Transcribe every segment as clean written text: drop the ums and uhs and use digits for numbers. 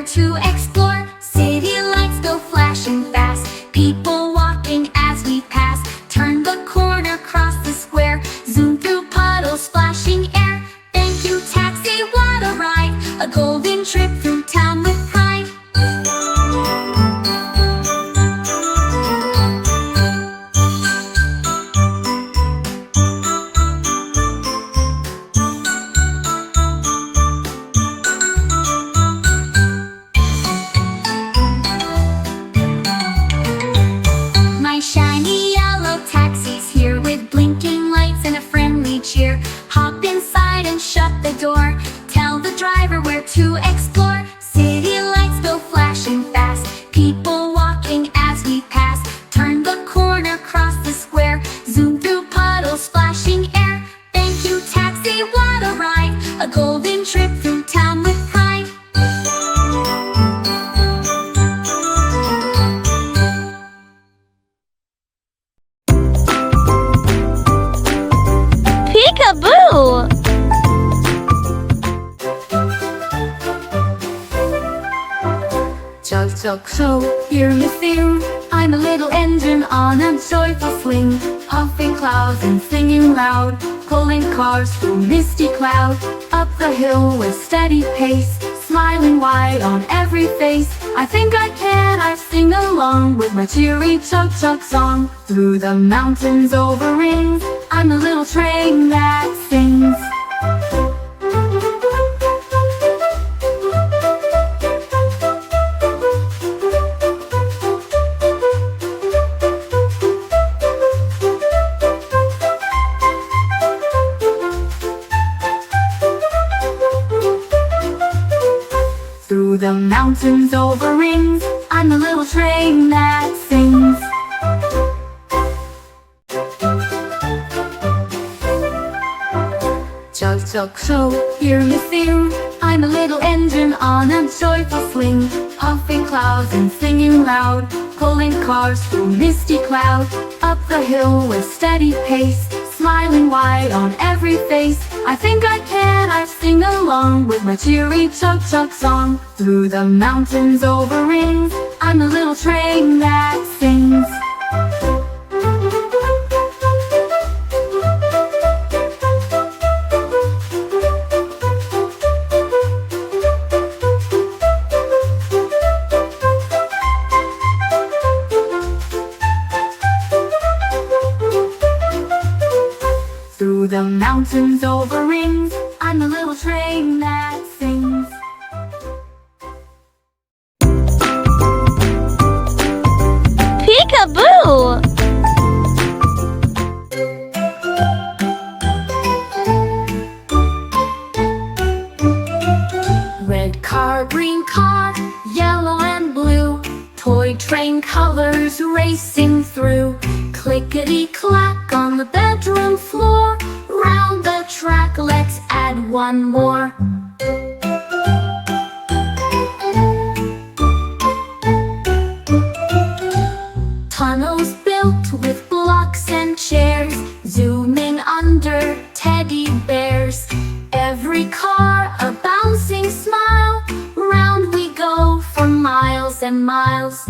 where to explore. City lights go flashing fast, people walking as we pass. Turn the corner, cross the square, zoom through puddles, splashing air. Thank you, taxi, what a ride, a golden trip through town with pride. My shiny yellow taxi's here with blinking lights and a friendly cheer. Hop inside and shut the door, tell the driver where to explore. City lights go flashing fast, people walking as we pass. Turn the corner, cross the square, zoom through puddles, splashing air. Thank you, taxi, what a ride, a golden trip through town with pride. Peekaboo! Chug chug chug, hear me sing. I'm a little engine on a joyful swing, puffing clouds and singing loud, pulling cars through misty cloud. Up the hill with steady pace, smiling wide on every face. I think I can, I sing along with my cheery chug chug song. Through the mountains over rings, I'm a little train that sings. Through the mountains over rings, I'm a little train that sings. Chug chug chug, hear me sing. I'm a little engine on a joyful swing, puffing clouds and singing loud, pulling cars through misty cloud. Up the hill with steady pace, smiling wide on every face. I think I can, I sing along with my cheery chug chug song. Through the mountains over rings, I'm a little train that sings. Through the mountains over rings, I'm a little train that sings. Peekaboo! Red car, green car, yellow and blue, toy train colors racing through. Clickety-clack on the bedroom floor, round the track let's add one more. Tunnels built with blocks and chairs, zooming under teddy bears. Every car a bouncing smile, round we go for miles and miles.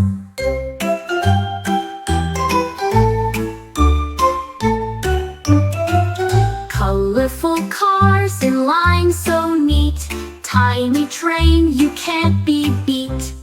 Colorful cars in line so neat, tiny train you can't be beat.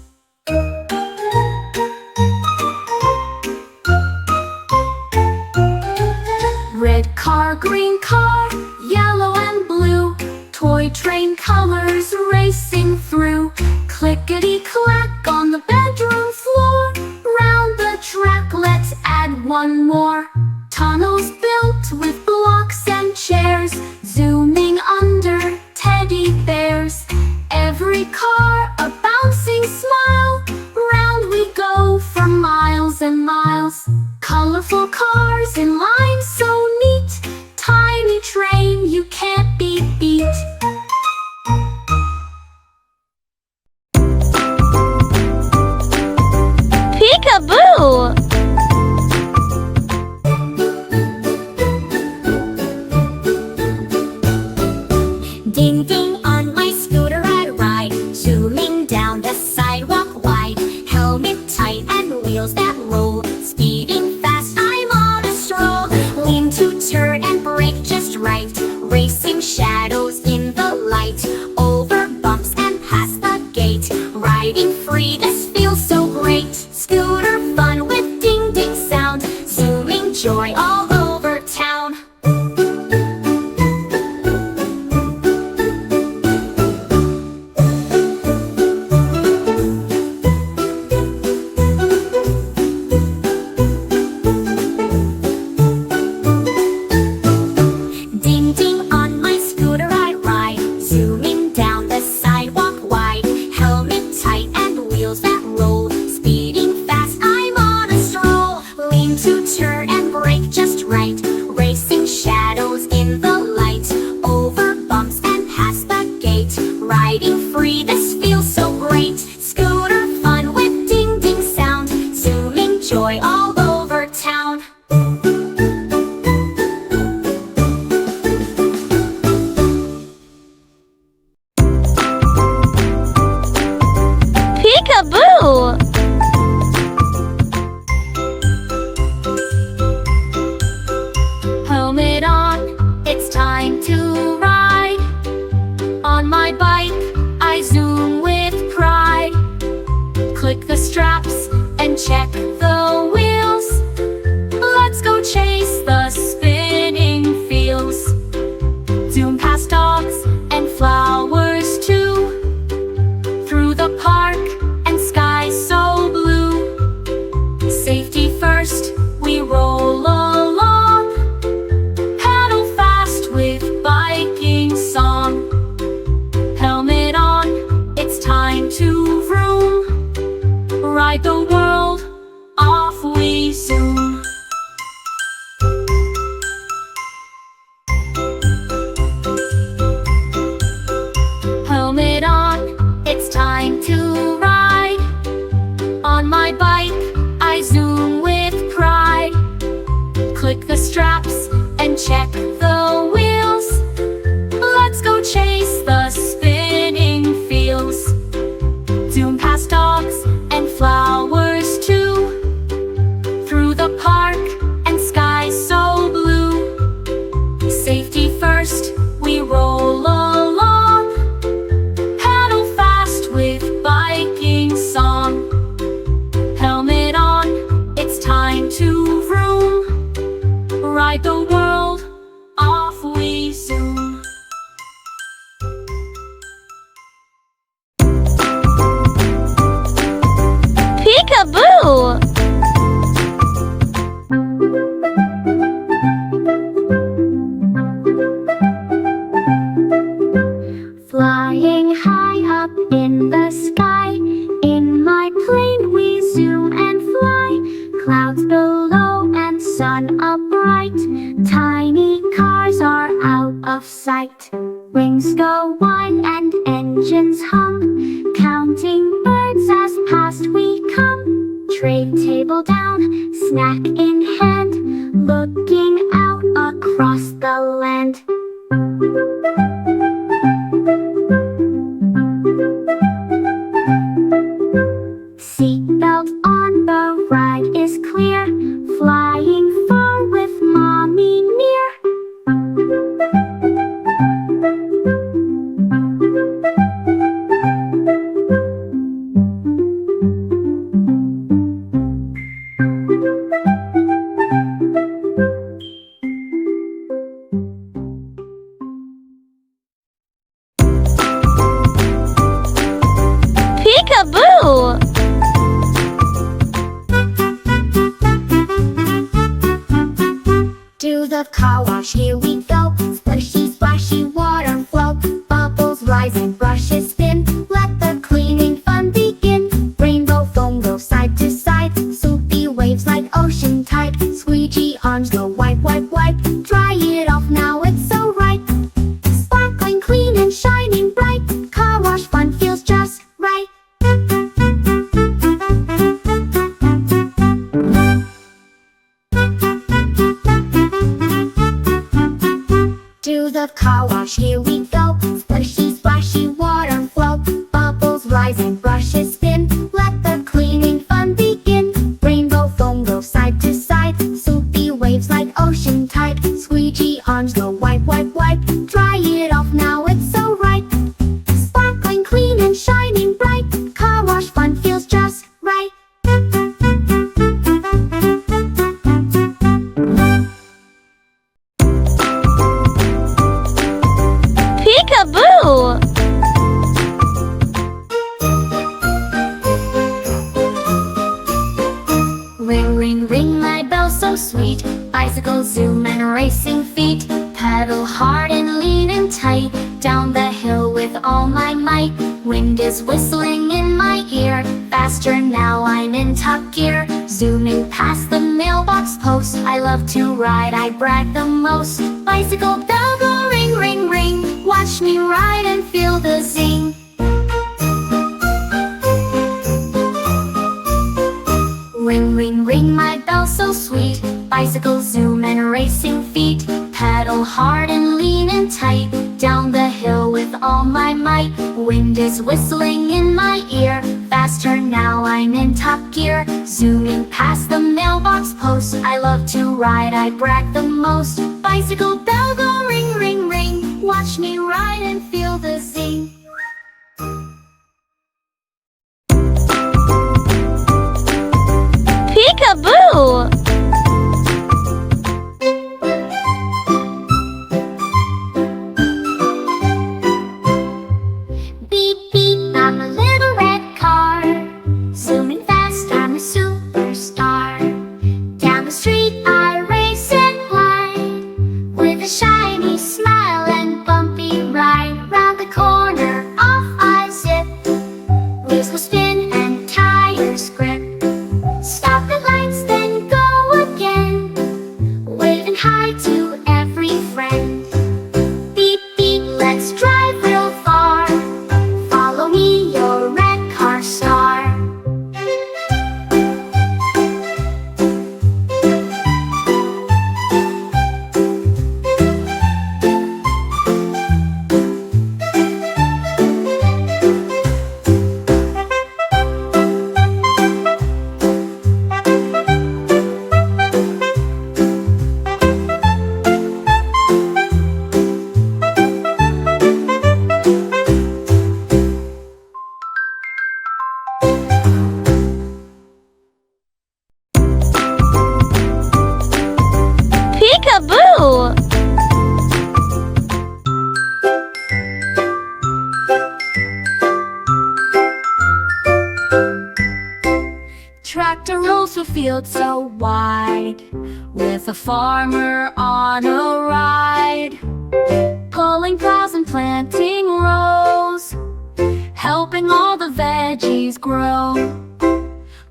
Red car, green car, yellow and blue, toy train colors racing through. Clickety-clack on the bedroom floor, round the track let's add one more. Tunnels built with blocks and chairs, zooming under teddy bears. Every car a bouncing smile, round we go for miles and miles. Colorful cars in line so neat, tiny train you can't be beat. Peekaboo! Ding ding on my scooter I ride, zooming down the racing shadows in the light, over bumps and past the gate. Riding free, this feels so great. Scooter fun with ding ding sound, zooming joy all over town. Ding ding on my scooter I ride, zooming down the sidewalk wide. Helmet tight and wheels that roll, speeding fast I'm on a stroll. Lean to turn and brake just right, racing shadows in the light, over bumps and past the gate. Riding free, this feels so great. Scooter fun with ding ding sound, zooming joy all over town. Peekaboo! Helmet on, it's time to ride. On my bike, I zoom with pride. Click the straps and check the wheels. Let's go chase the spinning fields. Zoom past dogs and flowers too, through the park and sky so blue. Safety first, we roll along, pedal fast with biking song. Helmet on, it's time to vroom, ride the world, off we zoom. Helmet on, it's time to ride. On my bike, I zoom with pride. Click the straps and check the wheels. Let's go chase the spinning fields. Zoom past dogs and flowers too, through the park and sky so blue. Safety first, we roll along, pedal fast with biking song. Helmet on, it's time to vroom, ride the world, off we zoom. Peekaboo! Flying high up in the sky, in my plane we zoom and fly. Clouds below and sun up bright, tiny cars are out of sight. Wings go wide and engines hum, counting birds as past we come. Tray table down, snack in hand, looking out across the land. Seatbelt on, the ride is clear, flying far with mommy near. Peekaboo! To the car wash, here we go. Splashy, splashy water flow. Bubbles rise and brushes spin. Let the cleaning fun begin. Rainbow foam go side to side. Soupy waves like ocean tide. Squeegee arms go wipe, wipe, wipe. Dry it off now, it's so right. Sparkling clean and shining bright. Car wash fun feels just right. To the car wash, here we go. Splashy, splashy water flow. Bubbles rise and brushes spin. Let the cleaning fun begin. Rainbow foam go side to side. Soupy waves like ocean tide. Squeegee arms go wipe, wipe, wipe. Dry it Peekaboo! Ring, ring, ring my bell so sweet. Bicycle zoom and racing feet. Pedal hard and lean and tight. Down the hill with all my might. Wind is whistling in my ear. Faster now I'm in top gear. Zooming past the mailbox post. I love to ride, I brag the most. Bicycle bell go ring, ring, ring. Watch me ride and feel the zing. Ring, ring, ring my bell so sweet. Bicycle zoom and racing feet. Pedal hard and lean and tight. Down the hill with all my might. Wind is whistling in my ear. Faster now I'm in top gear. Zooming past the mailbox post. I love to ride, I brag the most. Bicycle bell go ring, ring, ring. Watch me ride and feel the zing. Peekaboo! Beep, beep, I'm a little red car. Zooming fast, I'm a superstar. Down the street I race and glide. With a shiny smile and bumpy ride. Round the corner, off I zip. Wheels will spin and tires grip. Stop at lights, then go again. Waving hi to every friend. Beep, beep, let's drive real far. Follow me, your red car star. Peekaboo! Tractor rolls a field so wide, with a farmer on a ride. Pulling plows and planting rows, helping all the veggies grow.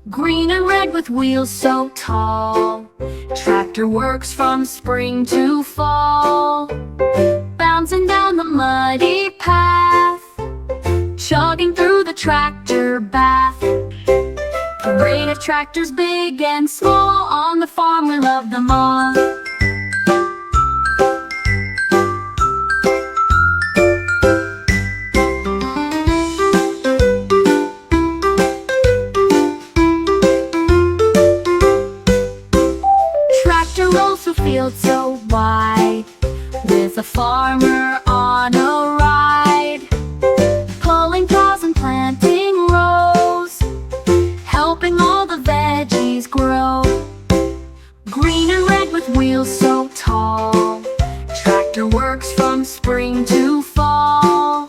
Green and red with wheels so tall, tractor works from spring to fall. Bouncing down the muddy path, chugging through the tractor bath. Parade of tractors big and small, on the farm we love them all. Tractor rolls a field so wide, with a farmer on a ride. Pulling plows and planting rows, helping all the veggies grow. Green and red with wheels so tall, tractor works from spring to fall.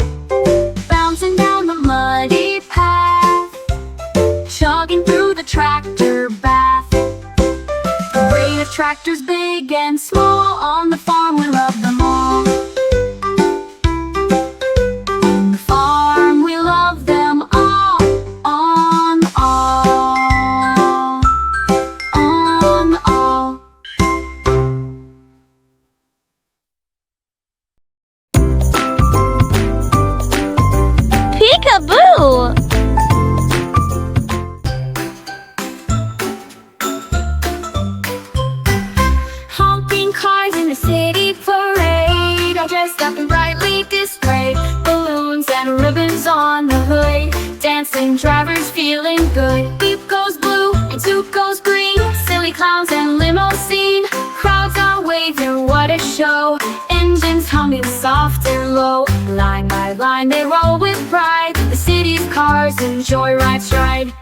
Bouncing down the muddy path, chugging through the tractor bath. Parade of tractors big and small, on the farm we love them all. On the farm we love them all. On all. On all. Peekaboo! Honking cars in the city parade, all dressed up and brightly displayed. Balloons and ribbons on the hood, dancing drivers feeling good. Beep goes blue and toot goes green, silly clowns and limousine. Crowds are waving, what a show. Engines humming soft and low. Line by line they roll with pride. The city's cars in joyride stride.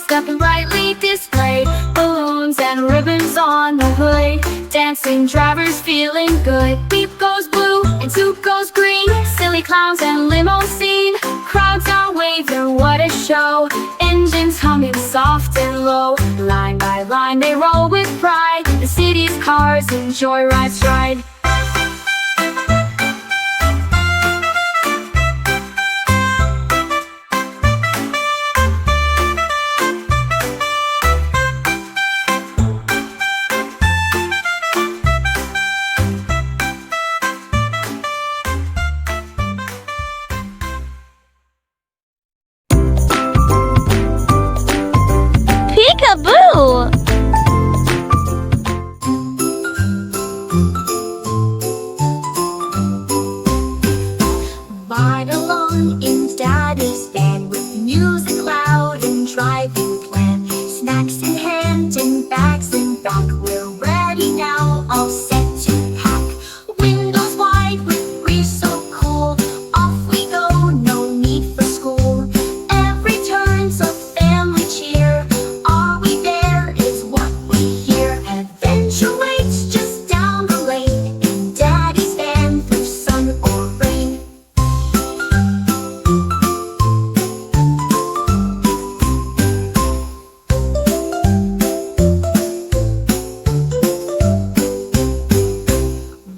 dressed up and brightly displayed, balloons and ribbons on the hood, dancing drivers feeling good. Beep goes blue and toot goes green, silly clowns and limousine, crowds are waving, what a show. Engines humming soft and low, line by line they roll with pride, the city's cars in joyride stride. Peekaboo! Ride along in Daddy's van with music loud and driving plan. Snacks in hand and bags in back. We're ready now, all set to pack. Windows wide with breeze so cool. Off we go, no need for school. Every turn's a family cheer. Are we there is what we hear. Adventure waits just down the lane in Daddy's van through sun or rain.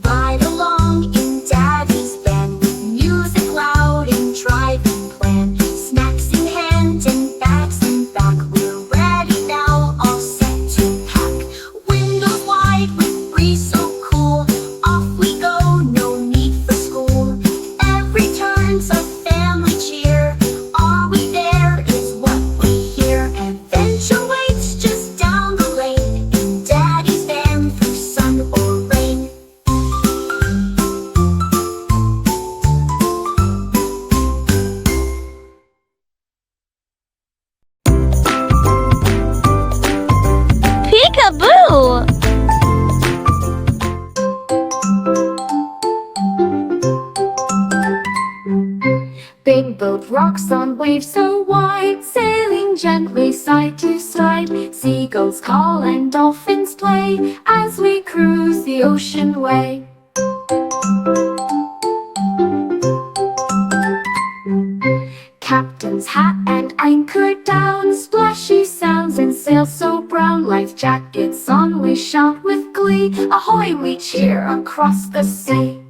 Ride along in Daddy's van with music loud and driving plan. Snacks in hand and bags in back. We're ready now, all set to pack. Windows wide with breeze so cool. Off we go, no need for school. Every turn's a family cheer. Are we there is what we hear. Adventure waits just down the lane in Daddy's van through sun or rain. Peekaboo! Big boat rocks on waves so wide, sailing gently side to side. Seagulls call and dolphins play as we cruise the ocean way. Captain's hat and anchor down, splashy sounds and sails so brown. Life jackets on, we shout with glee. Ahoy, we cheer across the sea.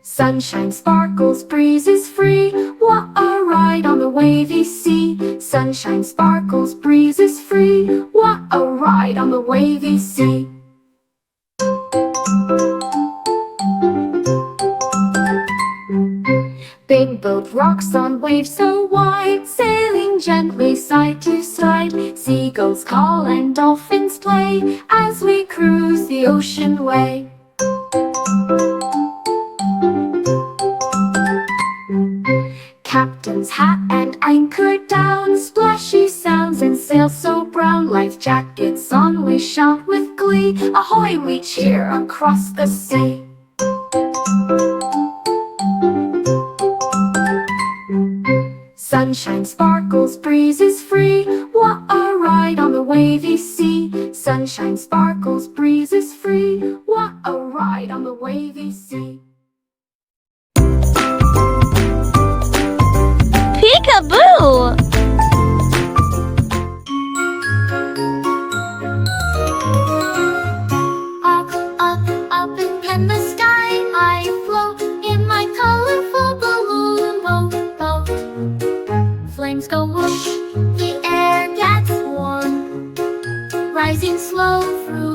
Sunshine sparkles, breeze is free. What a ride on the wavy sea. Sunshine sparkles, breeze is free. What a ride on the wavy sea. Big boat rocks on waves so wide, sailing gently side to side. Seagulls call and dolphins play as we cruise the ocean way. Captain's hat and anchor down, splashy sounds and sails so brown. Life jackets on, we shout with glee. Ahoy, we cheer across the sea. Sunshine sparkles, breeze is free. What a ride on the wavy sea. Sunshine sparkles, breeze is free. What a ride on the wavy sea. Peekaboo! Up, up, up in the sky I float in my colorful balloon boat, boat. Flames go whoosh, the air gets warm, rising slow through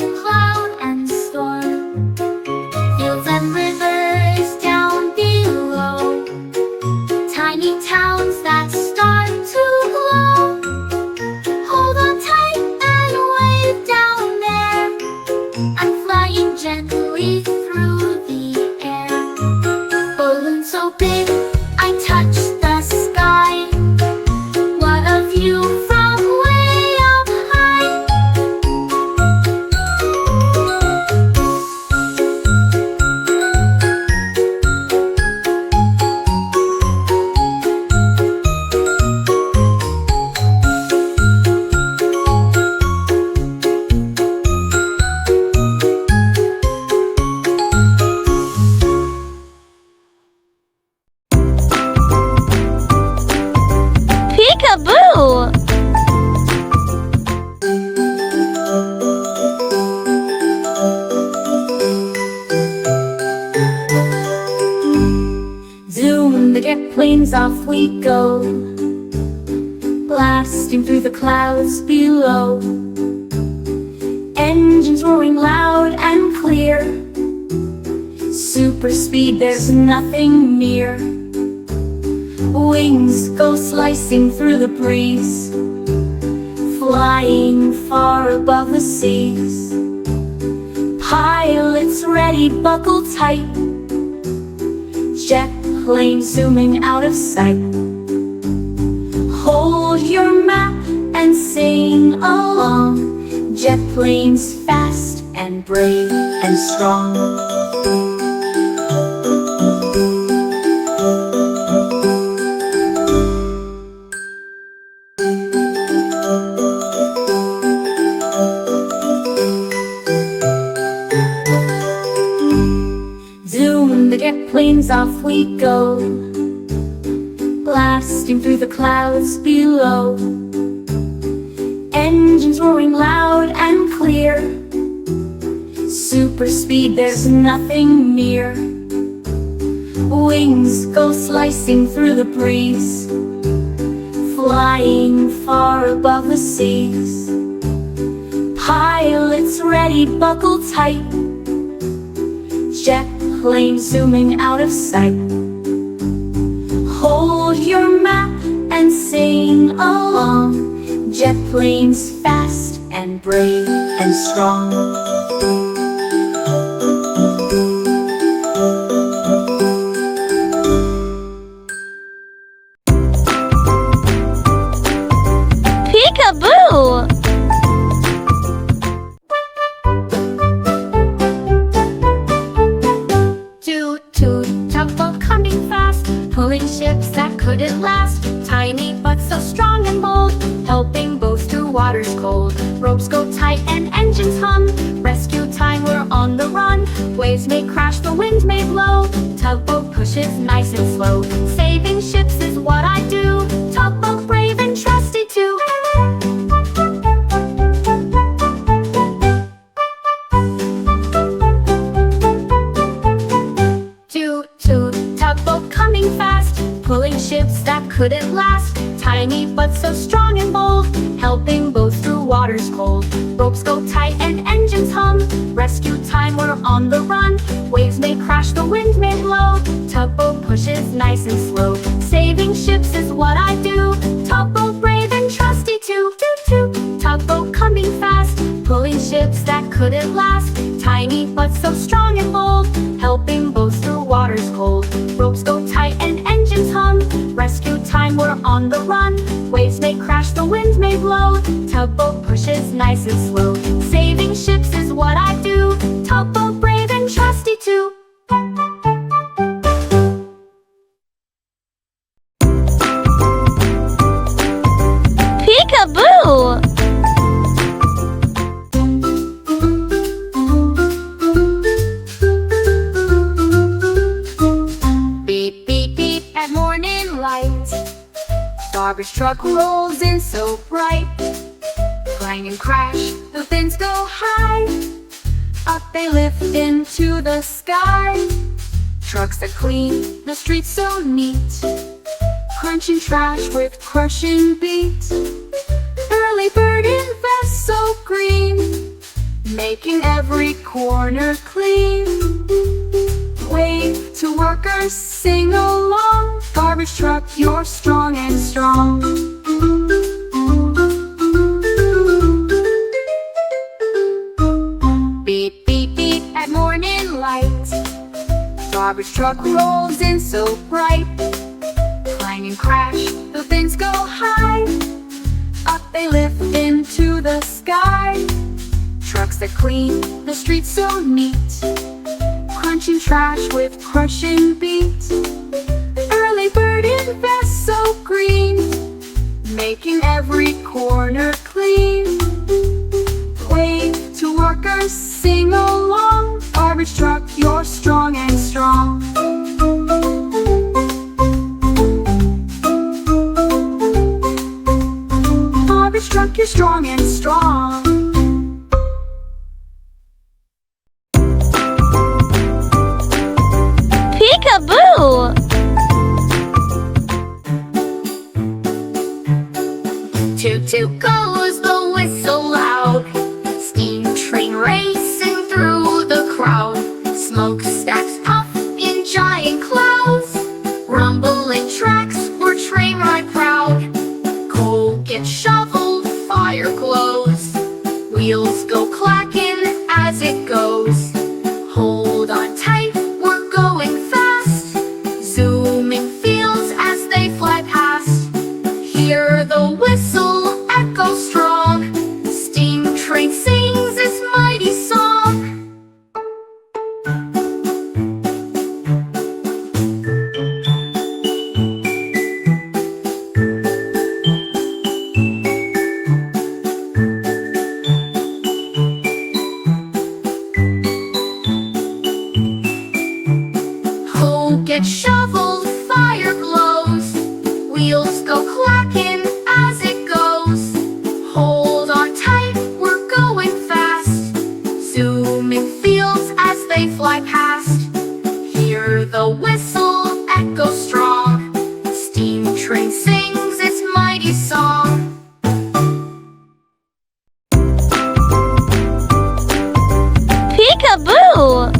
planes off we go, blasting through the clouds below. Engines roaring loud and clear, super speed, there's nothing near. Wings go slicing through the breeze, flying far above the seas. Pilots ready, buckle tight, jet plane zooming out of sight. Hold your map and sing along, jet planes fast and brave and strong. Zoom, the jet planes off we go, blasting through the clouds below. Engines roaring loud and clear, super speed, there's nothing near. Wings go slicing through the breeze, flying far above the seas. Pilots ready, buckle tight, jet plane zooming out of sight. Hold your map and sing along, jet planes fast and brave and strong. Peekaboo! Toot toot, tugboat coming fast, pulling ships that couldn't last. Tiny but so strong and bold, helping boats through waters cold. Ropes go tight and engines hum, rescue time, we're on the run. Waves may crash, the wind may blow, tugboat pushes nice and slow. Saving ships is what I do, tugboat brave and trusty too. Toot toot, tugboat coming fast, pulling ships that couldn't last. Tiny but so strong and bold, helping boats through waters cold. Ropes go tight and engines hum, rescue time, we're on the run. Waves may crash, the wind may blow, tugboat pushes nice and slow. Saving ships is what I do, tugboat brave and trusty too. Toot toot, tugboat coming fast, pulling ships that couldn't last. Tiny but so strong and bold, helping boats through waters cold. Ropes go tight and engines hum, rescue time, we're on the run. Waves may crash, the wind may blow, tugboat pushes nice and slow. Saving ships is what I do, tugboat brave and trusty too. Peekaboo! Beep beep beep at morning light, garbage truck rolls in so bright. Clang and crash, the bins go high, up they lift into the sky. Trucks that clean the streets so neat, crunching trash with crushing beat. Early bird in vest so green, making every corner clean. Wave to workers, sing along, garbage truck, you're strong and strong. Beep beep beep at morning light, garbage truck rolls in so bright. Clang and crash, the bins go high, up they lift into the sky. Trucks that clean the streets so neat, crunching trash with crushing beat. Early bird in vest so green, making every corner clean. Wave to workers, sing along, garbage truck, you're strong and strong. Garbage truck, you're strong and strong. Peekaboo! gets shoveled, fire glows. Wheels go clacking as it goes. Hold on tight, we're going fast. Zooming fields as they fly past. Hear the whistle echo strong. Steam train sings its mighty song. Peekaboo!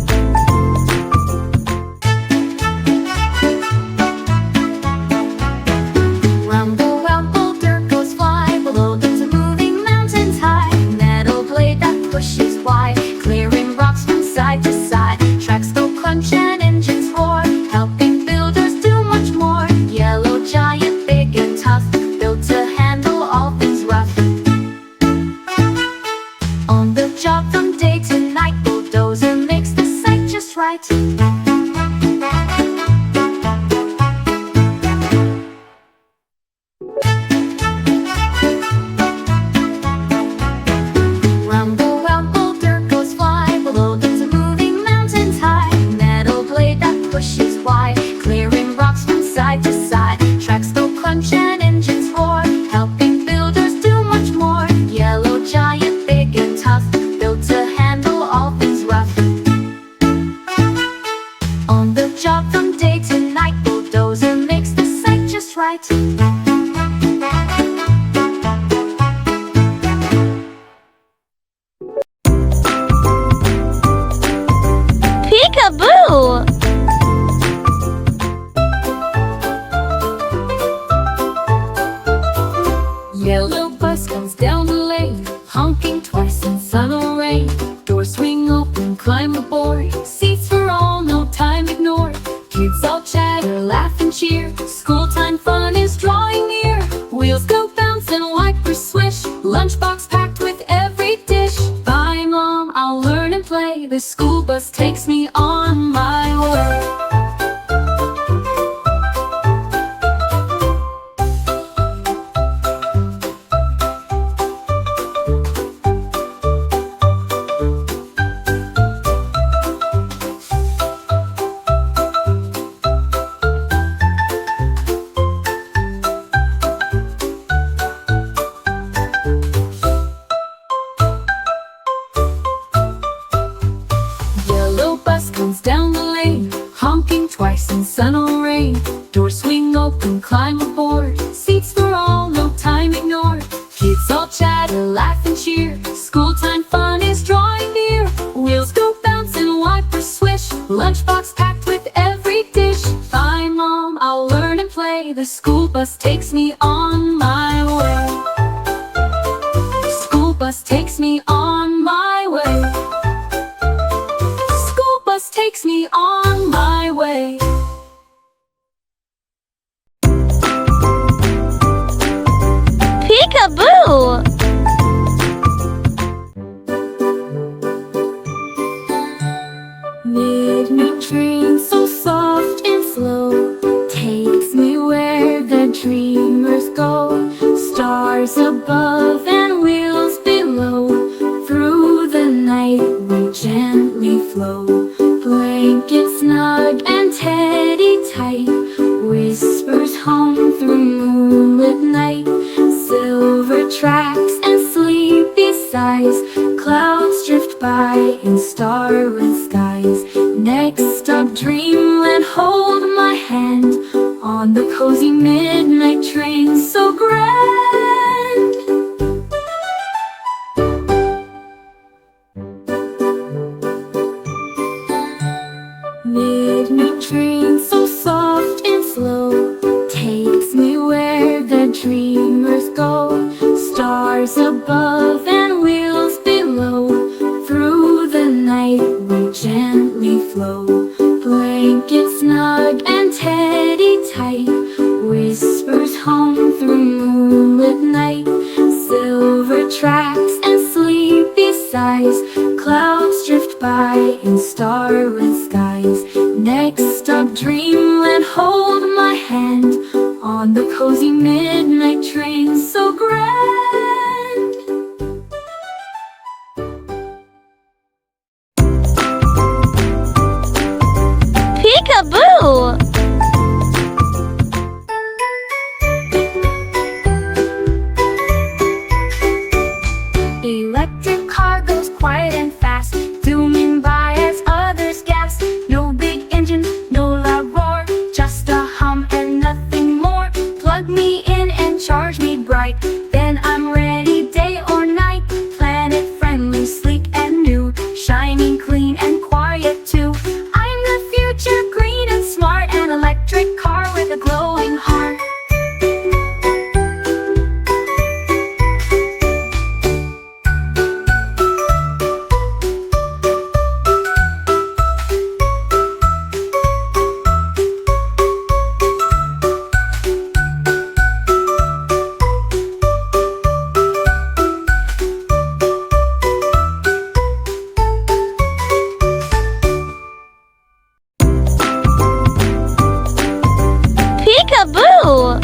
Rumble, rumble, dirt goes fly. Below there's a moving mountains high. Metal blade that pushes wide, clearing rocks from side to side. Tracks go crunch and engines roar, helping builders do much more. Yellow giant, big and tough, built to handle all things rough. On the job from day to night, bulldozer makes the site just right. Rumble, rumble, dirt goes fly. Below there's a moving mountains high. Metal blade that pushes wide, clearing rocks from side to side. Tracks go crunch and engines roar, helping builders do much more. Yellow giant, big and tough, built to handle all things rough. On the job from day to night, bulldozer makes the site just right. Peekaboo! Yellow bus comes down the lane, honking twice in sun or rain. Doors swing open, climb aboard. Seats for all, no time ignored. Kids all chatter, laugh and cheer. School time fun is drawing near. Wheels go bounce and wipers swish. Lunchbox packed with every dish. Bye mom, I'll learn and play. The school bus takes me on my way. Yellow bus comes down the lane, honking twice in sun or rain. Doors swing open, climb aboard. Seats for all, no time ignored. Kids all chatter, laugh and cheer. School time fun is drawing near. Wheels go bounce and wipers swish. Lunchbox packed with every dish. Bye mom, I'll learn and play. The school bus takes me on my way. School bus takes me on my way. School bus takes me on my way. Peekaboo! Midnight train so soft and slow takes me where the dreamers go. Stars above and wheels below. Through the night we gently flow. Blankets snug and teddy tight. Whispers hum through moonlit night. Silver tracks and sleepy sighs. Clouds drift by in starlit skies. Next up dreamland, hold my hand on the cozy midnight train so grand. Midnight train so soft and slow takes me where the dreamers go. Stars above and wheels below. Through the night we gently flow. Blankets snug and teddy tight. Whispers hum through moonlit night. Silver tracks and sleepy sighs. Clouds drift by in starlit skies. Next up dreamland, hold my hand on the cozy midnight train so grand. Peekaboo! with a glowing heart. Peekaboo!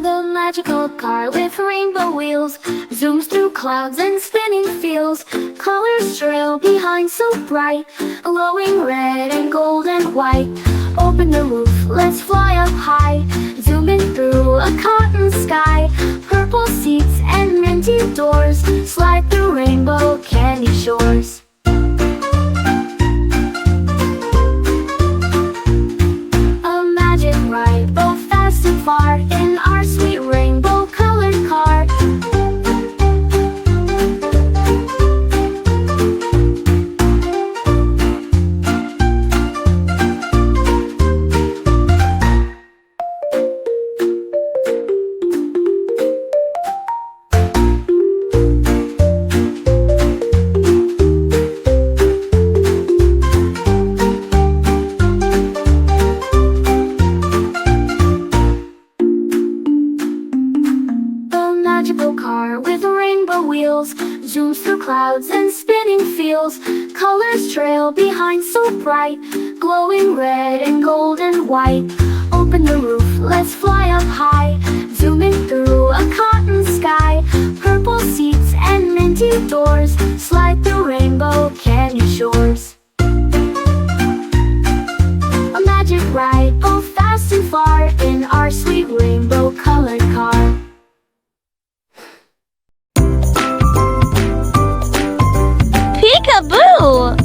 The magical car with rainbow wheels zooms through clouds and spinning fields. Colors trail behind so bright, glowing red and gold and white. Open the roof, let's fly up high, zooming through a cotton sky. Purple seats and minty doors slide through rainbow candy shores. A magic ride, both fast and far, in our sweet rainbow colored car. Magical car with rainbow wheels zooms through clouds and spinning fields. Colors trail behind so bright, glowing red and gold and white. Open the roof, let's fly up high, zooming through a cotton sky. Purple seats and minty doors slide through rainbow candy shores. A magic ride, both fast and far, in our sweet rainbow colored car. Peekaboo!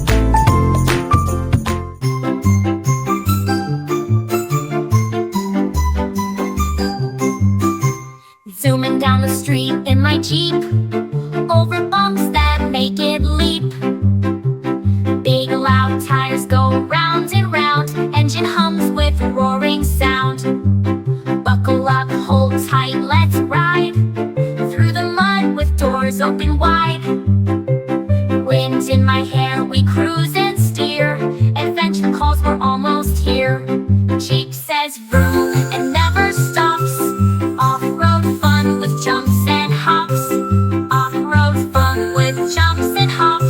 Zooming down the street in my Jeep, over bumps that make it leap. Big loud tires go round and round, engine hums with roaring sound. Buckle up, hold tight, let's ride through the mud with doors open wide. Wind in my hair, we cruise and steer. Adventure calls, we're almost here. Jeep says vroom and never stops. Off-road fun with jumps and hops. Off-road fun with jumps and hops.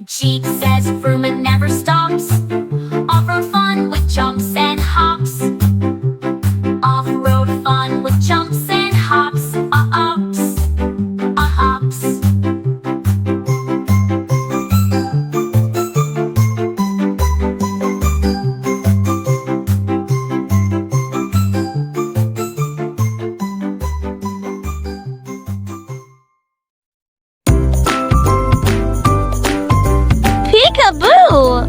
Jeep says vroom and never stops. Off-road fun with jumps and hops. Off-road fun with jumps and hops. Hops. Peekaboo!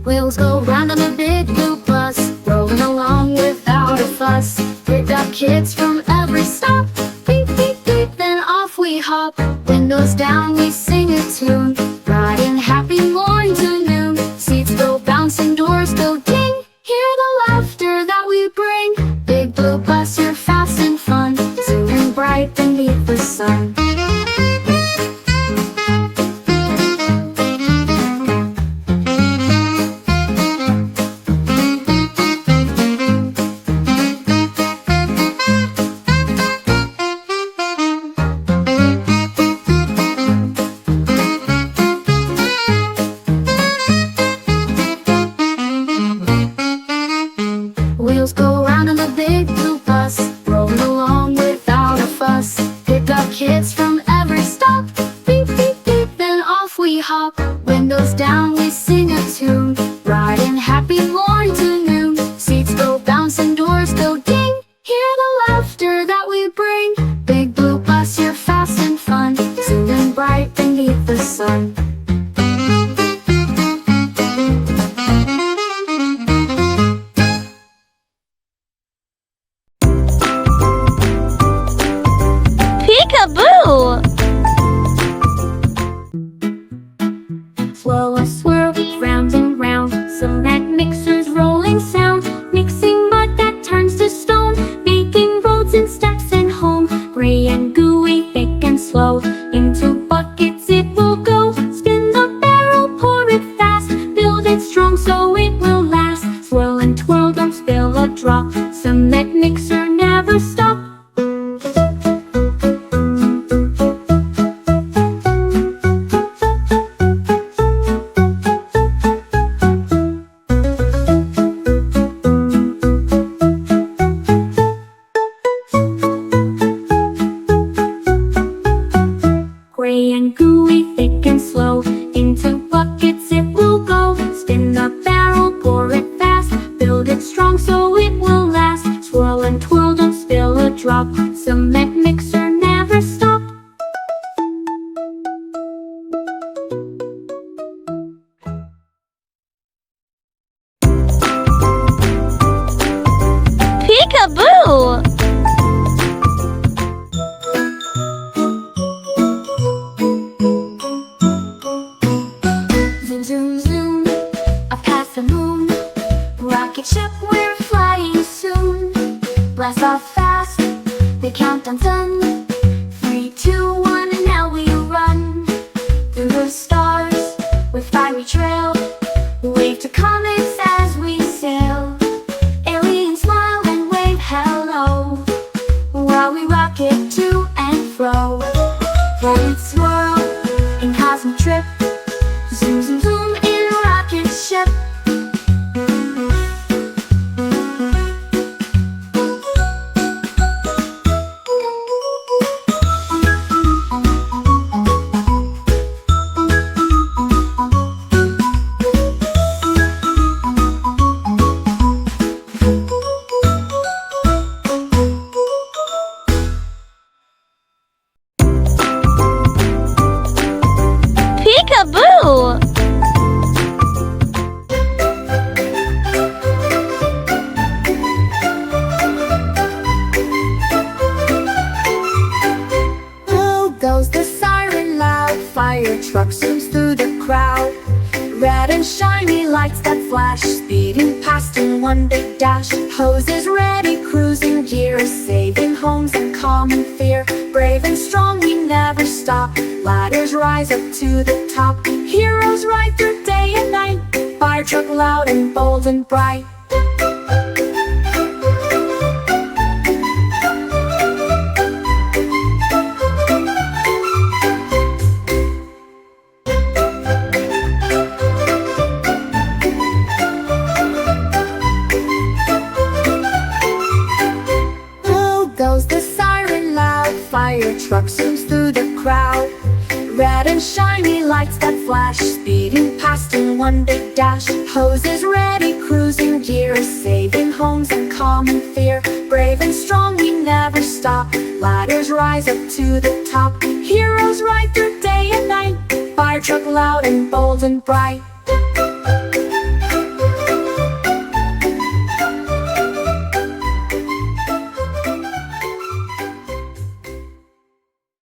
Wheels go round on a big blue bus, rolling along without a fuss. Pick up kids from every stop. Beep, beep, beep, then off we hop. Windows down, we sing a tune, riding happy morning to noon. Seats go bouncing, doors go ding. Hear the laughter that we bring. Big blue bus, you're fast and fun, zooming bright beneath the sun. Wheels go round on the big blue bus, rolling along without a fuss. Pick up kids pour it fast. Build it strong so it will last. Swirl and twirl, don't spill a drop. Cement mixer, never stop. Peekaboo! Zoom, zoom, zoom, up past the moon. Rocket ship, we're flying soon. Blast off fast, the countdown's done. 3, 2, 1, and now we run. Through the stars, with fiery trail. Wave to comets as we sail. Aliens smile and wave hello, while we rocket to and fro. Planets swirl in cosmic trip. Zoom, zoom, zoom in a rocket ship. Peekaboo! Blue goes the siren loud. Fire truck zooms through the crowd. Red and shiny lights that flash, speeding past in one big dash. Hoses ready, cruising gears, saving homes and calming fear. Brave and strong, we never stop. Ladders rise up to the top. Heroes ride through day and night. Fire truck loud and bold and bright. Blue goes the siren loud. Fire truck zooms through the crowd. Red and shiny lights that flash, speeding past in one big dash. Hoses ready, cruising gears, saving homes and calming fear. Brave and strong, we never stop. Ladders rise up to the top. Heroes ride through day and night. Fire truck loud and bold and bright.